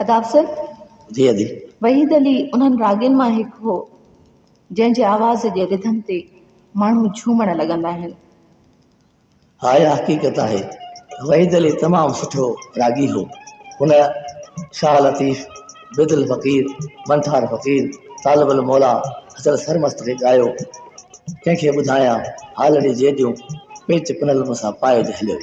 अदाब sir जी अदी वहीद अली उन्हनि रागनि मां हिकु हो जंहिंजे आवाज़ जे रिधम ते माण्हू झूमण लॻंदा आहिनि। हा इहा हक़ीक़त आहे। वहीद अली तमामु सुठो रागी हो। हुन शाह लतीफ़, बिदुल फ़क़ीर, मंठार फ़क़ीर, तालिबुल मौला, हज़रत सरमस्त खे ॻायो। कंहिंखे ॿुधायां हालड़ी जेॾियूं पेच पुनल मूंसां पाए ते हलियो।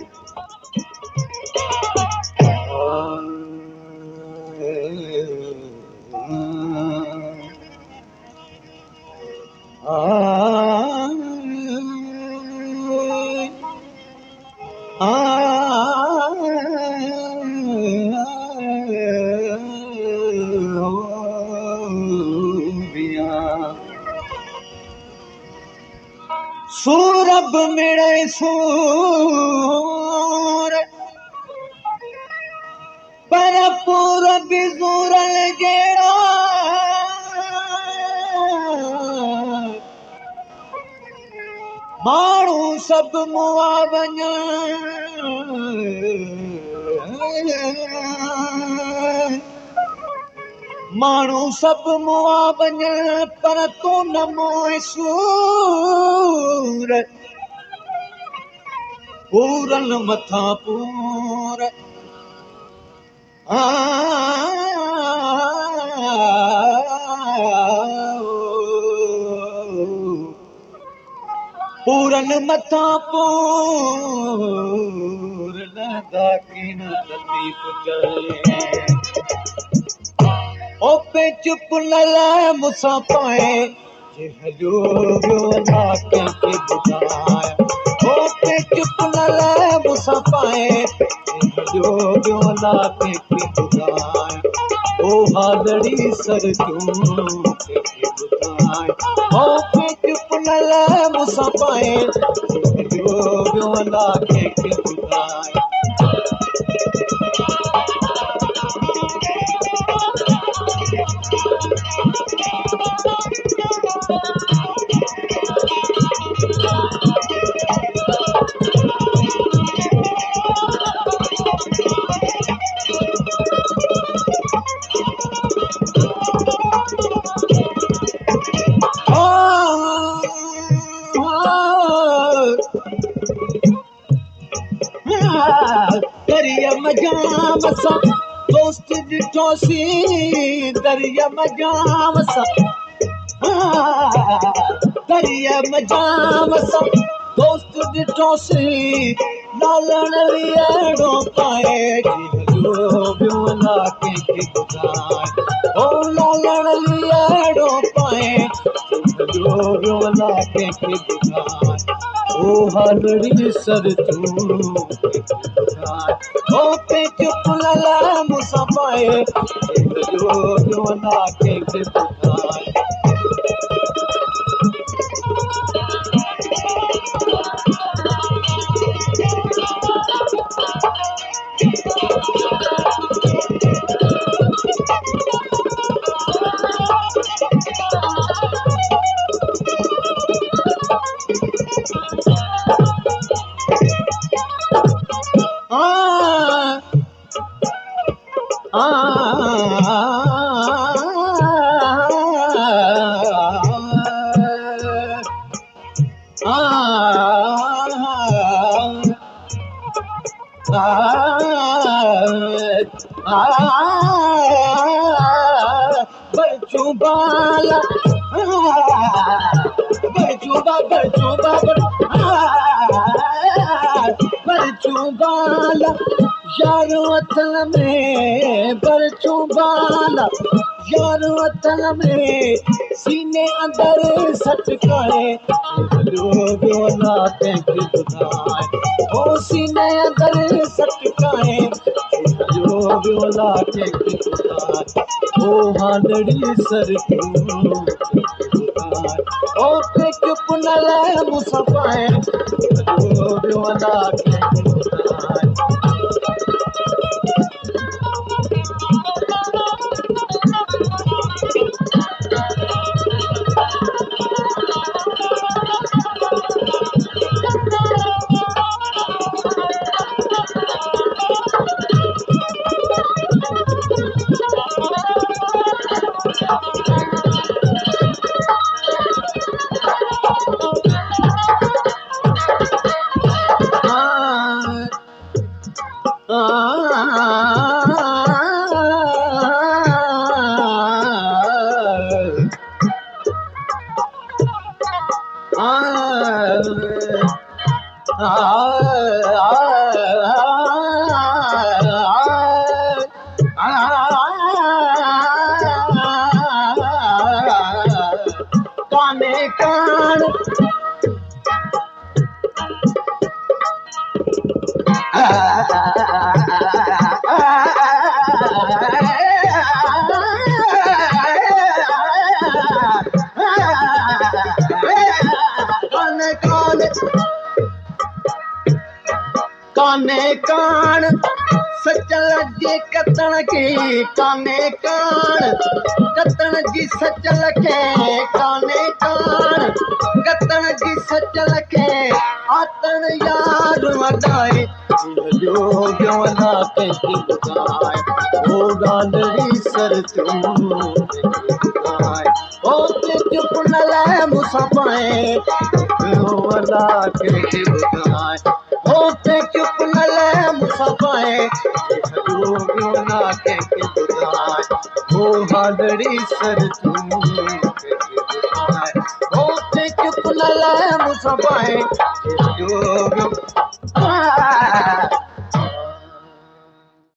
सूरब मिड़े सूर पर पूरब सूरल जहिड़ा माण्हू सभु मुआ वञ माण्हू सभु मुआ वञ पर तूं न मोए सूर पूरन मथां पूर पूरन मथां पूर लहंदा कीन लतीफ़ चले ओ पेच पुनल मूंसां पाए जे हलियो वियो अला कंहिंखे ॿुधाए ओ पेच पुनल मूंसां पाए जे हलियो वियो अला कंहिंखे ॿुधाए ओ हालड़ी सर जूं कंहिंखे ॿुधाए ओ पेच पुनल मूंसां पाए जे हलियो वियो अला कंहिंखे ॿुधाए दरिया मजाम सां दोस्त ॾिठोसीं दरिया मजाम सां दरिया मजाम सां दोस्त ॾिठोसीं लालण अहिड़ो पाए हलियो वियो अला कंहिंखे ॿुधाए ओ लालण अहिड़ो पाए हलियो वियो अला कंहिंखे ॿुधाए ओ हालड़ी सर तूं ओ पेच पुनल मूंसां पाए हलियो वियो अला कंहिंखे ॿुधाए बाला यार वतन में बरचूं बाला यार वतन में सीने अंदर सटकाए हलियो वियो अला कंहिंखे ॿुधाए ओ सीने अंदर सटकाए हलियो वियो अला कंहिंखे ॿुधाए ओ हालड़ी सर जूं ॿुधाए ओ पेच पुनल मूंसां पाए हलियो वियो अला कंहिंखे ॿुधाए काने कान काने कान सच लॻे कतण खे काने कान कतण जी सच लखे काने कान कतण जी सच लखे आतण यार वॾाए जो वॾा कंहिंखे ॿुधाए ओ ॻाल्हि सर तूं ओ चुप न लाइ मूंसां पाए वॾा कंहिंखे ॿुधाए ओ चुप न लाइ मूंसां पाए वॾा कंहिंखे ॿुधाए ओ ॻाल्हि सर तूं ओ चुप न लाइ मूंसां पाए